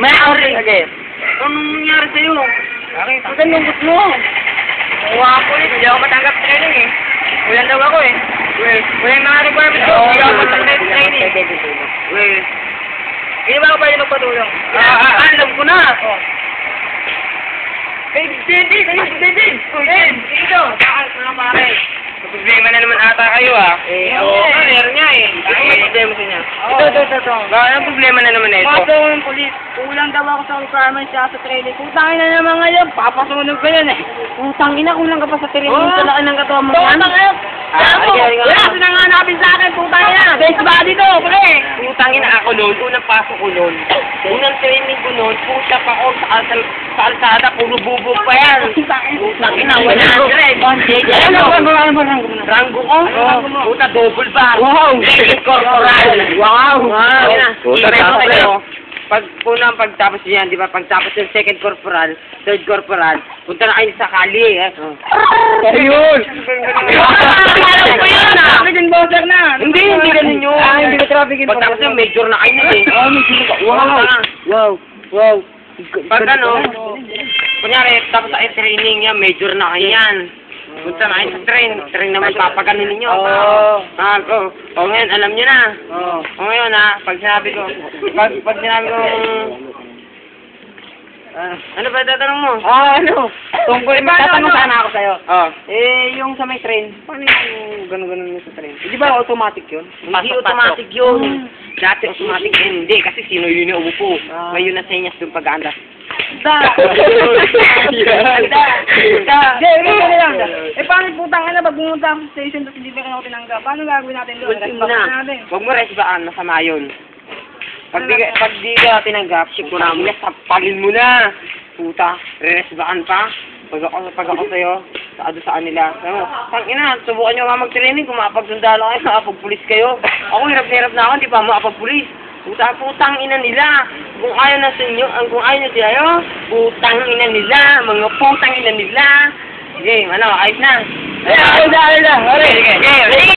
May ori. Sige. Anong nangyari sa'yo? Okay, ang lungkot mo. Kuha ako ulit, hindi ako matanggap training eh. Ulan daw ako eh. Wala yung mga requirements ko, hindi ako matanggap training. Well, hindi ba ako pwede magpatulong? Alam ko na! Baby! Dito! Bakit mga pare? Problema na naman ata kayo ah. Oo, meron nga eh. Ano may problema sa niya? Ito. Bakit ang problema na naman ito? Paso ko ng polis. Kulang daw ako sa requirements siya sa training. Putangin na naman ngayon. Papasunog ka yan eh. Putangin na kulang ka pa sa training. Sa laki ng katawan mo. Putangin na. Wala sinanganapin sa akin. Putangin na. Base body to, pre. Putangin na ako noon, unang pasok ko noon. Unang training ko noon, puta pa ako sa kalsada, puro bubog pa yan. Putangin na, 100. Rango ko? Puta, double bar. Wow. Second corporal. Wow. Puta, pagtapos yan, di ba? Pagtapos yung second corporal, third corporal, punta na kayo sa kali, eh. Ayun. Alam ko yun, ah. Traffic enforcer na. Hindi ganun yun. Hindi ko traffic enforcer. Pagtapos yung major na kayo nun, eh. Wow. Pag ano, kunyari, tapos ay training yan, major na kayo yan. Punta na kayo sa train naman papaganon ninyo. Ngayon, alam nyo na. Ngayon ha, pag sinabi ko, ano ba tatanong mo? Tungkol, tatanong sana ako sa'yo. Yung sa may train, paano yung gano'n sa train? Di ba automatic yun? Hindi automatic yun. Dati automatic yun. Hindi, kasi sino yun yung umupo. Ngayon na senyas yung pag-aanda. Paano putang na pag pumunta ako sa station tapos hindi ba ako tinanggap? Paano gagawin natin doon? Huwag mo resbaan, masama yun. Pag di ka tinanggap, siguro mo na, sapalin mo na. Puta, re-resbaan pa. Pag ako sa'yo, sa nila. Tangina, subukan nyo nga mag-training, kung makapagdundalo kayo, makapagpulis kayo. Ako hirap na ako, hindi pa makapagpulis. Putang ina nila. Kung ayaw na sa inyo, kung ayaw nyo sa'yo, putang ina nila, mga putang ina nila. Sige, ayos na. Ayos na. Sige.